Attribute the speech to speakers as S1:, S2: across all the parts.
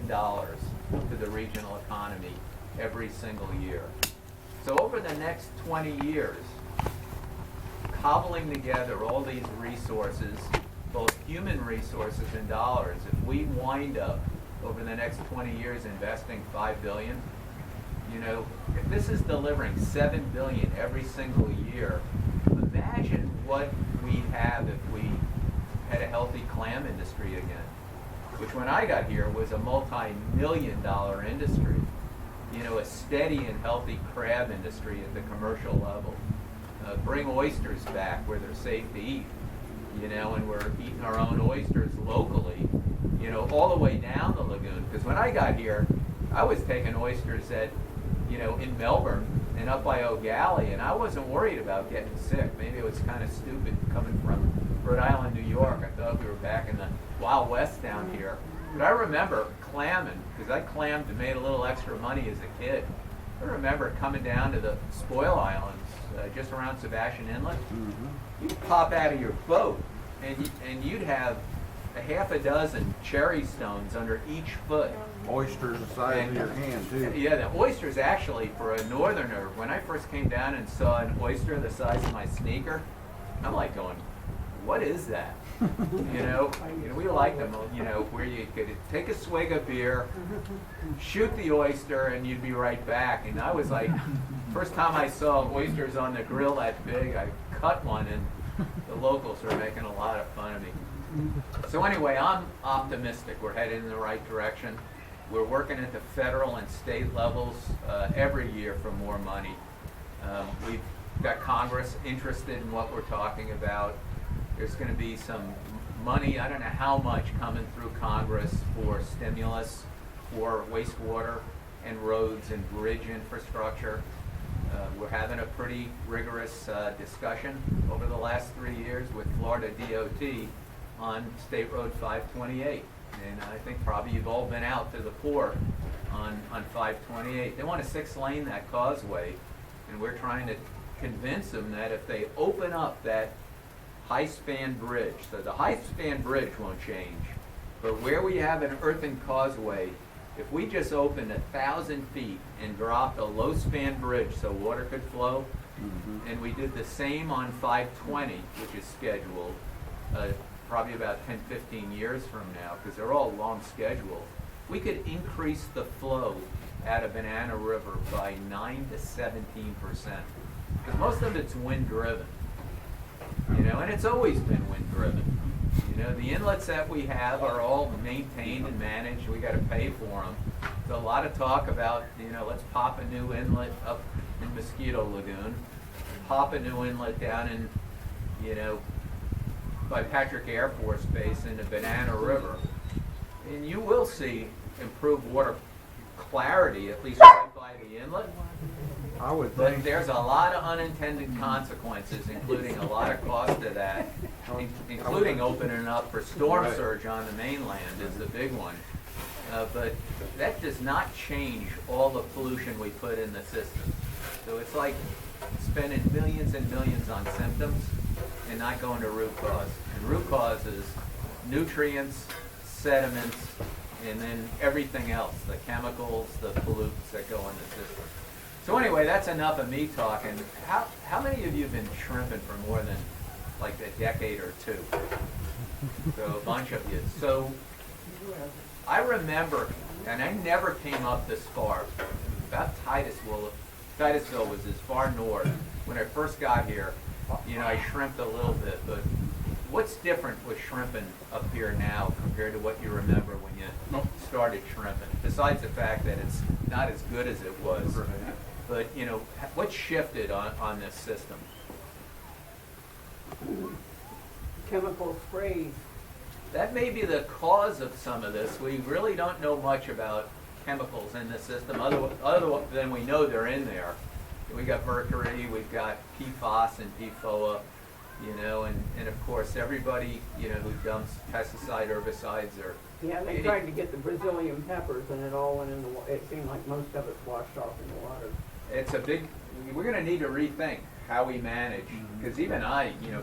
S1: billion to the regional economy every single year. So over the next 20 years, cobbling together all these resources, both human resources and dollars, if we wind up over the next 20 years investing $5 billion, you know, if this is delivering $7 billion every single year, imagine what we'd have if we had a healthy clam industry again, which when I got here was a multi-million-dollar industry. You know, a steady and healthy crab industry at the commercial level. Bring oysters back where they're safe to eat, you know, and we're eating our own oysters locally, you know, all the way down the lagoon. Because when I got here, I was taking oysters at, you know, in Melbourne and up by O'Galley, and I wasn't worried about getting sick. Maybe it was kind of stupid coming from Rhode Island, New York. I thought we were back in the Wild West down here. But I remember clamming, because I clammed and made a little extra money as a kid. I remember coming down to the Spoil Islands, just around Sebastian Inlet. You'd pop out of your boat, and you'd have a half a dozen cherry stones under each foot.
S2: Oysters the size of your hand, too.
S1: Yeah, the oysters actually, for a northerner, when I first came down and saw an oyster the size of my sneaker, I'm like going, what is that? You know, we like them, you know, where you could take a swig of beer, shoot the oyster, and you'd be right back. And I was like, first time I saw oysters on the grill that big, I cut one, and the locals were making a lot of fun of me. So anyway, I'm optimistic. We're headed in the right direction. We're working at the federal and state levels every year for more money. We've got Congress interested in what we're talking about. There's going to be some money, I don't know how much, coming through Congress for stimulus, for wastewater and roads and bridge infrastructure. We're having a pretty rigorous discussion over the last 3 years with Florida DOT on State Road 528. And I think probably you've all been out to the port on 528. They want to 6-lane that causeway, and we're trying to convince them that if they open up that high-span bridge, so the high-span bridge won't change, but where we have an earthen causeway, if we just opened 1,000 feet and dropped a low-span bridge so water could flow, and we did the same on 520, which is scheduled, probably about 10, 15 years from now, because they're all long scheduled, we could increase the flow out of Banana River by 9 to 17%. Because most of it's wind-driven. You know, and it's always been wind-driven. You know, the inlets that we have are all maintained and managed. We got to pay for them. There's a lot of talk about, you know, let's pop a new inlet up in Mosquito Lagoon, pop a new inlet down in, you know, by Patrick Air Force Base in the Banana River, and you will see improved water clarity, at least right by the inlet.
S2: I would
S1: But
S2: think.
S1: there's a lot of unintended consequences, including a lot of cost to that, including opening up for storm surge on the mainland is the big one. But that does not change all the pollution we put in the system. So it's like spending millions and millions on symptoms and not going to root cause. And root cause is nutrients, sediments, and then everything else, the chemicals, the pollutants that go in the system. So anyway, that's enough of me talking. How many of you have been shrimping for more than like a decade or two? So a bunch of you. So I remember, and I never came up this far, about Titusville. Titusville was as far north. When I first got here, you know, I shrimped a little bit, but what's different with shrimping up here now compared to what you remember when you started shrimping? Besides the fact that it's not as good as it was. But, you know, what shifted on this system?
S3: Chemical sprays.
S1: That may be the cause of some of this. We really don't know much about chemicals in the system, other than we know they're in there. We got mercury, we've got PFAS and PFOA, you know, and of course everybody, you know, who dumps pesticide, herbicides, or
S3: Yeah, they tried to get the Brazilian peppers, and it all went in the water. It seemed like most of it washed off in the water.
S1: it's a big, we're going to need to rethink how we manage. Because even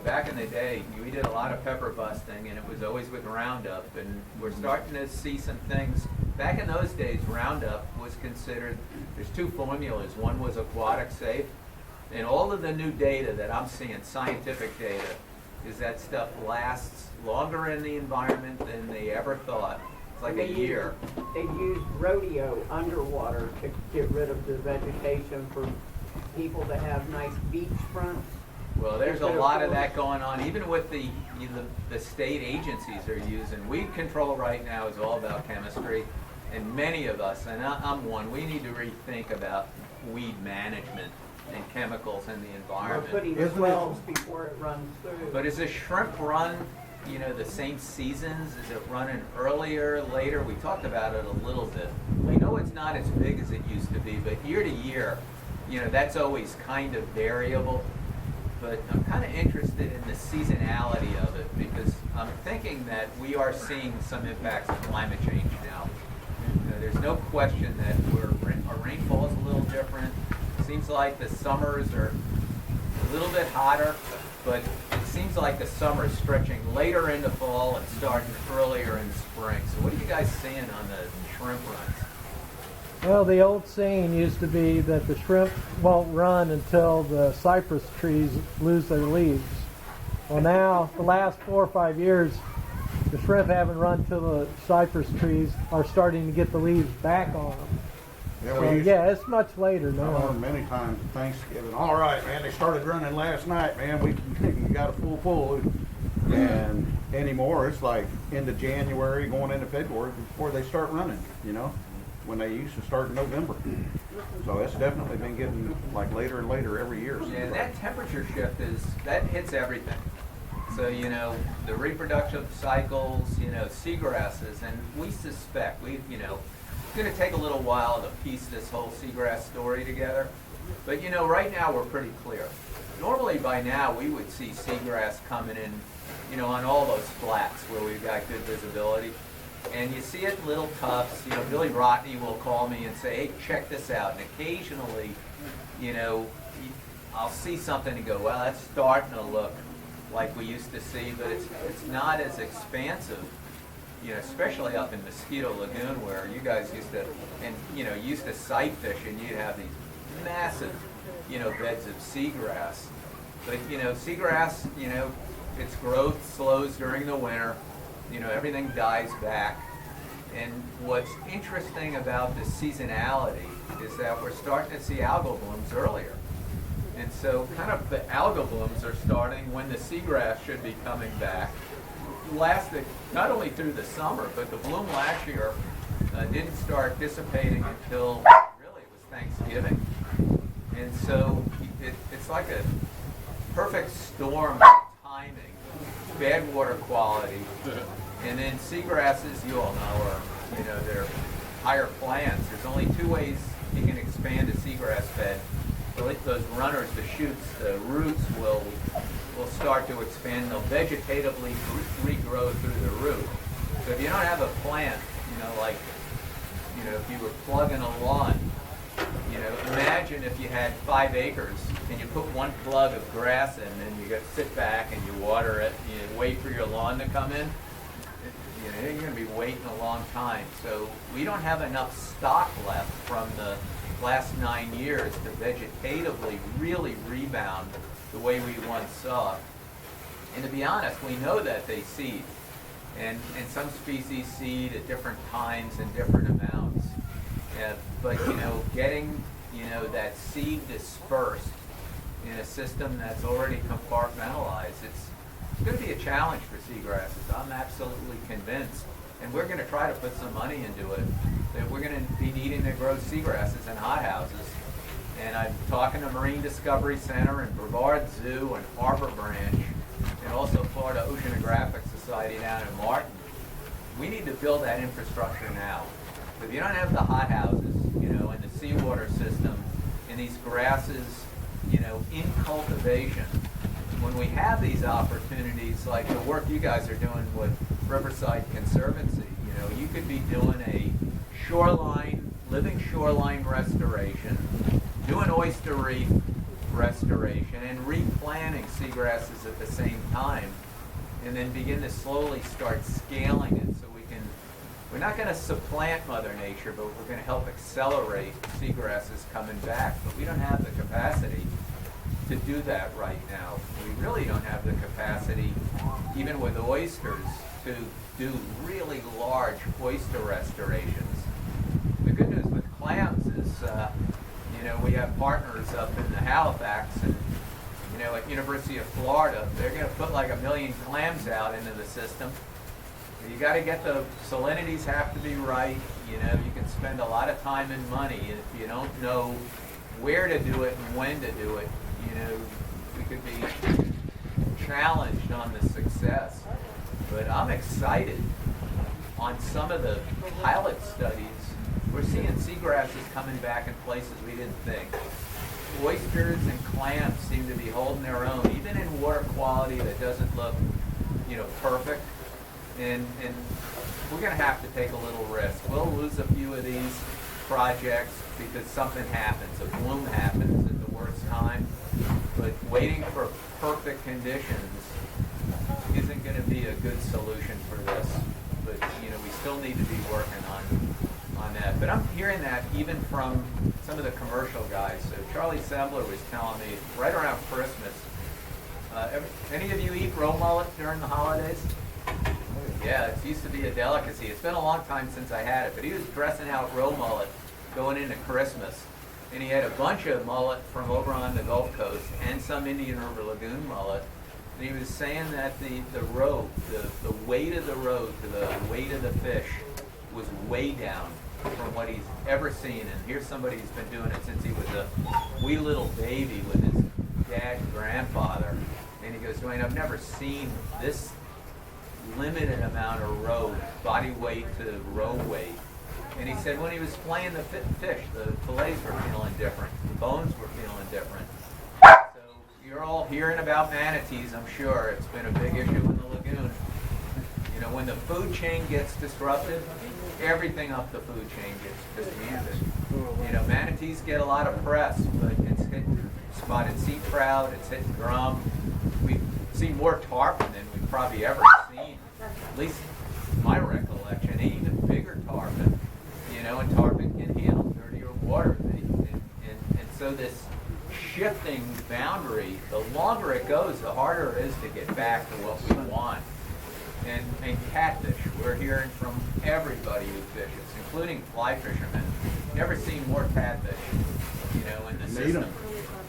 S1: back in the day, we did a lot of pepper busting, and it was always with Roundup. And we're starting to see some things. Back in those days, Roundup was considered, there's two formulas. One was aquatic safe, and all of the new data that I'm seeing, scientific data, is that stuff lasts longer in the environment than they ever thought. It's like a year.
S3: They used rodeo underwater to get rid of the vegetation for people to have nice beach fronts.
S1: Well, there's a lot of that going on, even with the state agencies are using. Weed control right now is all about chemistry, and many of us, and I'm one, we need to rethink about weed management and chemicals in the
S3: Or
S1: environment.
S3: putting
S2: Isn't it-
S3: wells before it runs through.
S1: But is a shrimp run, the same seasons? Is it running earlier, later? We talked about it a little bit. We know it's not as big as it used to be, but year to year, that's always kind of variable. But I'm kind of interested in the seasonality of it, because I'm thinking that we are seeing some impacts of climate change now. There's no question that our rainfall is a little different. It seems like the summers are a little bit hotter, but it seems like the summer is stretching later into fall and starting earlier in spring. So what are you guys seeing on the shrimp runs?
S4: Well, the old saying used to be that the shrimp won't run until the cypress trees lose their leaves. Well, now, the last 4 or 5 years, the shrimp haven't run till the cypress trees are starting to get the leaves back on them.
S2: Yeah,
S4: So,
S2: we used
S4: yeah, it's much later
S2: I
S4: now.
S2: learned many times at Thanksgiving. All right, man, they started running last night, man. We got a full. And anymore, it's like into January, going into February before they start running, when they used to start in November. So it's definitely been getting like later and later every year.
S1: Yeah, and that temperature shift that hits everything. So, the reproductive cycles, seagrasses, and we suspect, it's going to take a little while to piece this whole seagrass story together. But, right now we're pretty clear. Normally by now we would see seagrass coming in, on all those flats where we've got good visibility. And you see it in little tufts. Billy Rodney will call me and say, hey, check this out. And occasionally, I'll see something and go, well, that's starting to look like we used to see, but it's not as expansive, especially up in Mosquito Lagoon where you guys used to sight fish, and you'd have these massive, beds of seagrass. But, seagrass, its growth slows during the winter. Everything dies back. And what's interesting about the seasonality is that we're starting to see algal blooms earlier. And so kind of the algal blooms are starting when the seagrass should be coming back. Lasted not only through the summer, but the bloom last year didn't start dissipating until really it was Thanksgiving. And so it's like a perfect storm of timing, bad water quality, and then seagrasses, you all know, are they're higher plants. There's only two ways you can expand a seagrass bed. Those runners, the shoots, the roots will start to expand. They'll vegetatively regrow through the root. So if you don't have a plant, if you were plugging a lawn, imagine if you had 5 acres and you put one plug of grass in, and you got to sit back and you water it, and you wait for your lawn to come in. You're going to be waiting a long time. So we don't have enough stock left from the last 9 years to vegetatively really rebound the way we once saw. And to be honest, we know that they seed. And some species seed at different times and different amounts. But getting that seed dispersed in a system that's already compartmentalized, it's going to be a challenge for seagrasses. I'm absolutely convinced. And we're going to try to put some money into it. That we're going to be needing to grow seagrasses in hothouses. And I'm talking to Marine Discovery Center and Brevard Zoo and Harbor Branch, and also Florida Oceanographic Society down in Martin. We need to build that infrastructure now. If you don't have the hothouses, and the seawater system, and these grasses, in cultivation, when we have these opportunities, like the work you guys are doing with Riverside Conservancy, you could be doing a living shoreline restoration, do an oyster reef, restoration and replanting seagrasses at the same time, and then begin to slowly start scaling it so we're not going to supplant Mother Nature, but we're going to help accelerate seagrasses coming back. But we don't have the capacity to do that right now. We really don't have the capacity, even with oysters, to do really large oyster restorations. The good news with clams is, we have partners up in the Halifax and, at University of Florida, they're going to put like 1 million clams out into the system. You got to get the salinities have to be right. You can spend a lot of time and money if you don't know where to do it and when to do it. We could be challenged on the success. But I'm excited on some of the pilot studies. We're seeing seagrasses coming back in places we didn't think. Oysters and clams seem to be holding their own, even in water quality that doesn't look, perfect. And we're going to have to take a little risk. We'll lose a few of these projects because something happens, a bloom happens at the worst time. But waiting for perfect conditions isn't going to be a good solution for this. But we still need to be working on that. But I'm hearing that even from some of the commercial guys. So Charlie Sebler was telling me right around Christmas. Any of you eat roe mullet during the holidays? Yeah, it used to be a delicacy. It's been a long time since I had it, but he was dressing out roe mullet going into Christmas. And he had a bunch of mullet from over on the Gulf Coast and some Indian River Lagoon mullet. And he was saying that the weight of the roe to the weight of the fish was way down from what he's ever seen. And here's somebody who's been doing it since he was a wee little baby with his dad and grandfather. And he goes, Duane, I've never seen this limited amount of roe, body weight to roe weight. And he said when he was flaying the fish, the fillets were feeling different, the bones were feeling different. So you're all hearing about manatees, I'm sure. It's been a big issue in the lagoon. When the food chain gets disrupted, everything up the food chain gets disrupted. Manatees get a lot of press, but it's hitting spotted sea trout, it's hitting drum. We've seen more tarpon than we've probably ever seen, at least my recollection, even bigger tarpon, and tarpon can handle dirtier water. And so this shifting boundary, the longer it goes, the harder it is to get back to what we want. And catfish, we're hearing from everybody who fishes, including fly fishermen. Never seen more catfish, in the system.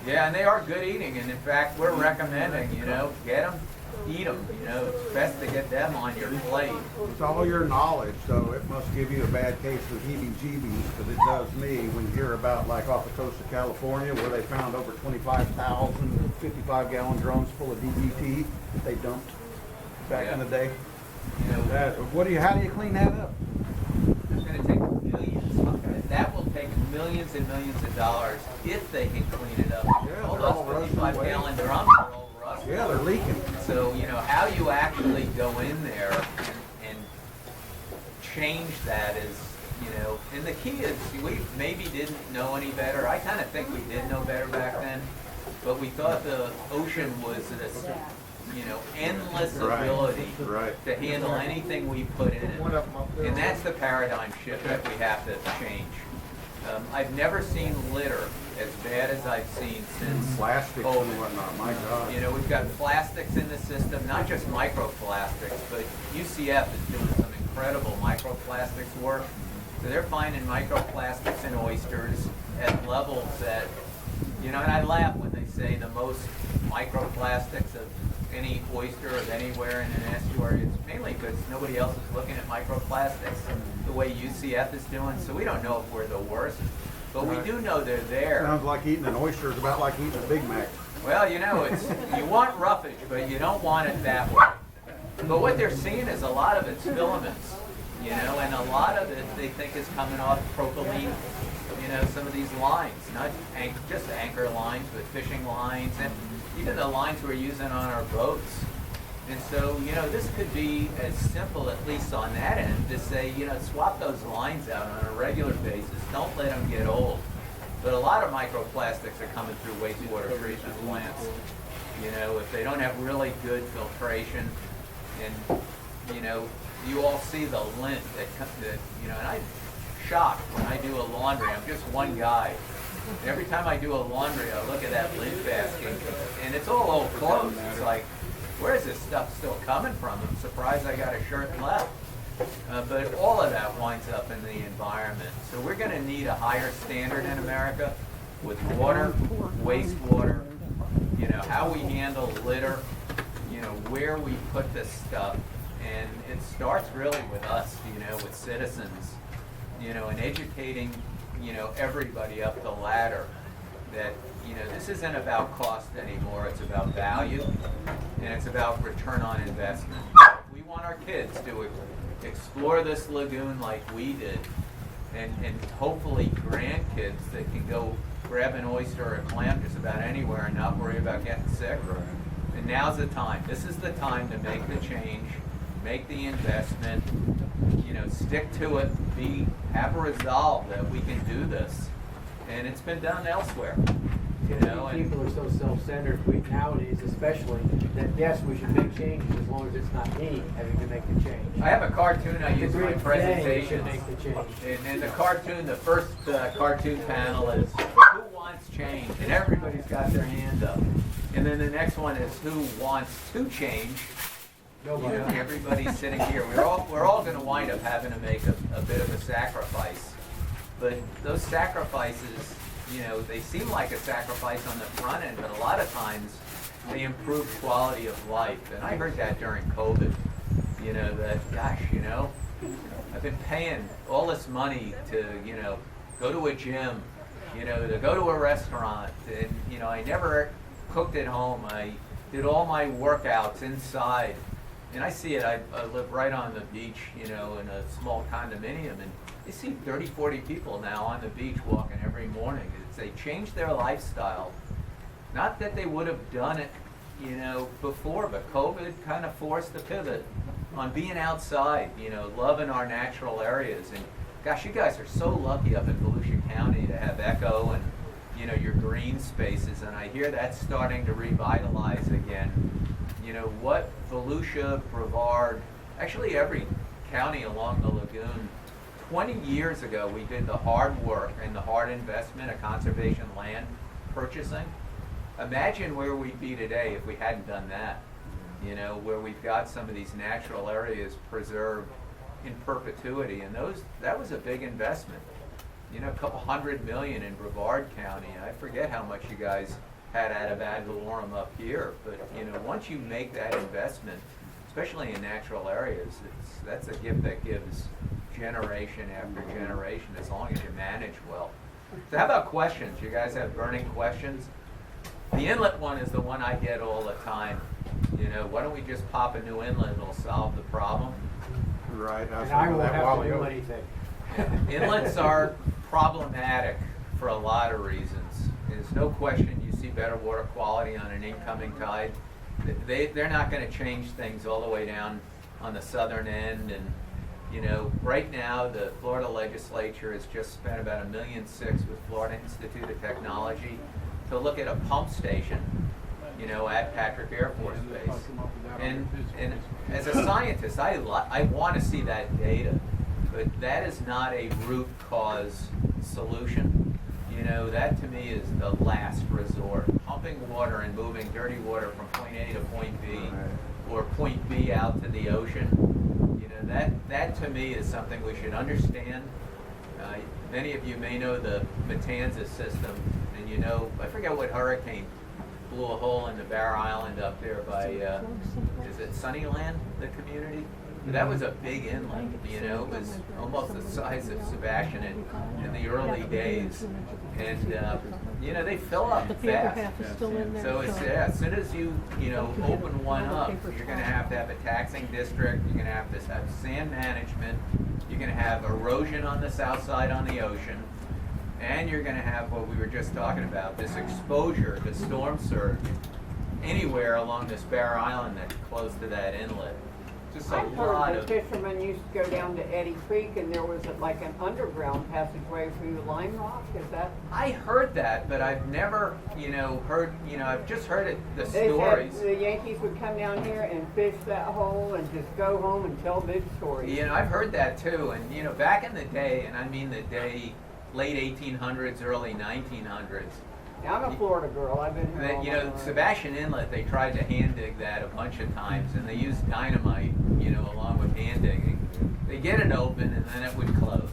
S1: Yeah, and they are good eating, and in fact, we're recommending, get them, eat them. It's best to get them on your plate.
S2: It's all your knowledge, so it must give you a bad case of heebie-jeebies, because it does me when you hear about, like, off the coast of California, where they found over 25,000 55-gallon drums full of DDT that they dumped back in the day. How do you clean that up?
S1: It's going to take millions. That will take millions and millions of dollars if they can clean it up.
S2: Yeah,
S1: all
S2: they're
S1: those 55-gallon drums are all rusted.
S2: Yeah, they're leaking.
S1: So, how you actually go in there and change that is, and the key is we maybe didn't know any better. I kind of think we did know better back then, but we thought the ocean was this, endless ability to handle anything we put in it. And that's the paradigm shift that we have to change. I've never seen litter as bad as I've seen since
S2: plastics
S1: COVID.
S2: And whatnot. My God.
S1: We've got plastics in the system, not just microplastics, but UCF is doing some incredible microplastics work. So they're finding microplastics in oysters at levels that, and I laugh when they say the most microplastics of any oyster of anywhere in an estuary. It's mainly because nobody else is looking at microplastics the way UCF is doing, so we don't know if we're the worst, but we do know they're there.
S2: Sounds like eating an oyster is about like eating a Big Mac.
S1: Well, it's you want roughage, but you don't want it that way. But what they're seeing is a lot of it's filaments, and a lot of it they think is coming off propylene. Some of these lines, not just anchor lines, but fishing lines, and even the lines we're using on our boats. And so, this could be as simple, at least on that end, to say, swap those lines out on a regular basis. Don't let them get old. But a lot of microplastics are coming through wastewater treatment plants. You know, if they don't have really good filtration, and you know, you all see the lint that you know, and I'm shocked when I do a laundry. I'm just one guy. Every time I do a laundry, I look at that lint basket, and it's all old clothes. It's like, where is this stuff still coming from? I'm surprised I got a shirt left. But all of that winds up in the environment. So we're going to need a higher standard in America with water, wastewater, you know, how we handle litter, you know, where we put this stuff. And it starts really with us, you know, with citizens, you know, and educating, you know, everybody up the ladder that, you know, this isn't about cost anymore. It's about value, and it's about return on investment. We want our kids to explore this lagoon like we did, and hopefully grandkids that can go grab an oyster or a clam just about anywhere and not worry about getting sick. And now's the time. This is the time to make the change, make the investment, you know, stick to it, have a resolve that we can do this. And it's been done elsewhere. You know, and
S5: people are so self-centered nowadays, especially, that yes, we should make changes as long as it's not me having to make the change.
S1: I have a cartoon I use in my
S5: Today,
S1: presentation.
S5: we should make the change.
S1: And the cartoon, the first cartoon panel is who wants change, and everybody's got their hand up. And then the next one is who wants to change. You know, everybody's sitting here. We're all going to wind up having to make a bit of a sacrifice. But those sacrifices, you know, they seem like a sacrifice on the front end, but a lot of times they improve quality of life. And I heard that during COVID, you know, that, gosh, you know, I've been paying all this money to, you know, go to a gym, you know, to go to a restaurant. And, you know, I never cooked at home. I did all my workouts inside. And I see it, I live right on the beach, you know, in a small condominium, and you see 30, 40 people now on the beach walking every morning. They changed their lifestyle. Not that they would have done it, you know, before, but COVID kind of forced a pivot on being outside, you know, loving our natural areas. And gosh, you guys are so lucky up in Volusia County to have Echo and, you know, your green spaces, and I hear that's starting to revitalize again. You know, what Volusia, Brevard, actually every county along the lagoon, 20 years ago we did the hard work and the hard investment of conservation land purchasing. Imagine where we'd be today if we hadn't done that. You know, where we've got some of these natural areas preserved in perpetuity, and that was a big investment. You know, a couple $100 million in Brevard County. I forget how much you guys had out of ad valorem up here, but you know, once you make that investment, especially in natural areas, that's a gift that gives generation after generation, as long as you manage well. So how about questions? You guys have burning questions? The inlet one is the one I get all the time. You know, why don't we just pop a new inlet and it'll solve the problem?
S2: Right.
S5: And I won't have to do anything.
S1: Inlets are problematic for a lot of reasons. There's no question you see better water quality on an incoming tide. They're not going to change things all the way down on the southern end. And, you know, right now the Florida legislature has just spent about $1.6 million with Florida Institute of Technology to look at a pump station, you know, at Patrick Air Force Base. And as a scientist, I want to see that data, but that is not a root cause solution. You know, that to me is the last resort. Pumping water and moving dirty water from point A to point B, or point B out to the ocean, you know, that to me is something we should understand. Many of you may know the Matanzas system, and you know, I forget what hurricane blew a hole in the Barrow Island up there by, is it Sunnyland, the community? That was a big inlet, you know, it was almost the size of Sebastian in the early days. And, you know, they fill up fast. So it's, as soon as you know, open one up, you're going to have a taxing district, you're going to have sand management, you're going to have erosion on the south side on the ocean, and you're going to have what we were just talking about, this exposure to storm surge anywhere along this Barrow Island that's close to that inlet. Just a
S3: I've
S1: lot
S3: heard
S1: of.
S3: the fishermen used to go down to Eddy Creek and there was like an underground passageway through Lime Rock, is that?
S1: I heard that, but I've never, heard, I've just heard it, the
S3: They
S1: stories.
S3: said the Yankees would come down here and fish that hole and just go home and tell big stories.
S1: I've heard that too, and back in the day, and I mean the day, late 1800s, early 1900s,
S3: Now, I'm a Florida girl, I've been here all my life.
S1: Sebastian Inlet, they tried to hand dig that a bunch of times, and they used dynamite, along with hand digging. They get it open, and then it would close,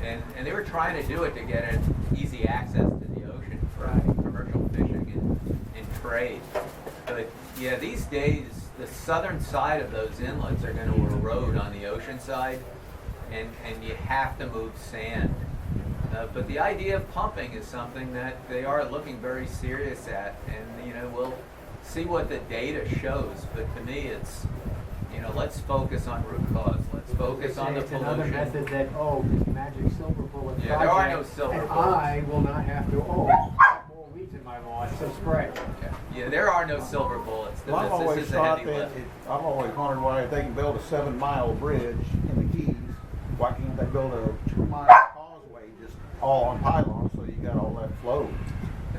S1: and they were trying to do it to get an easy access to the ocean for commercial fishing and trade. But yeah, these days, the southern side of those inlets are going to erode on the ocean side, and you have to move sand. But the idea of pumping is something that they are looking very serious at, and we'll see what the data shows. But to me, it's let's focus on root cause. Let's focus on the
S5: It's another
S1: pollution.
S5: method that, this magic silver bullet
S1: Yeah, there are no
S5: project,
S1: silver
S5: and
S1: bullets.
S5: I will not have to, more weeds in my lawn, so spray.
S1: Yeah, there are no silver bullets.
S2: Well, I've
S1: This
S2: always
S1: is a
S2: thought
S1: heavy
S2: that,
S1: lift.
S2: I've always wondered why if they can build a 7-mile bridge in the Keys, why can't they build a 2-mile causeway just all on pylons so you got all that flow?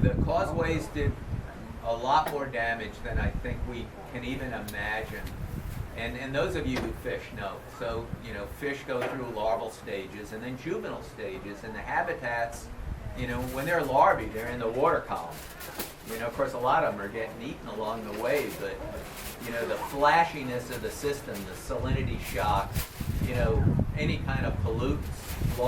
S1: The causeways did a lot more damage than I think we can even imagine. And those of you who fish know. So, fish go through larval stages and then juvenile stages, and the habitats, when they're larvae, they're in the water column. Of course, a lot of them are getting eaten along the way, but, the flashiness of the system, the salinity shocks, any kind of pollutants,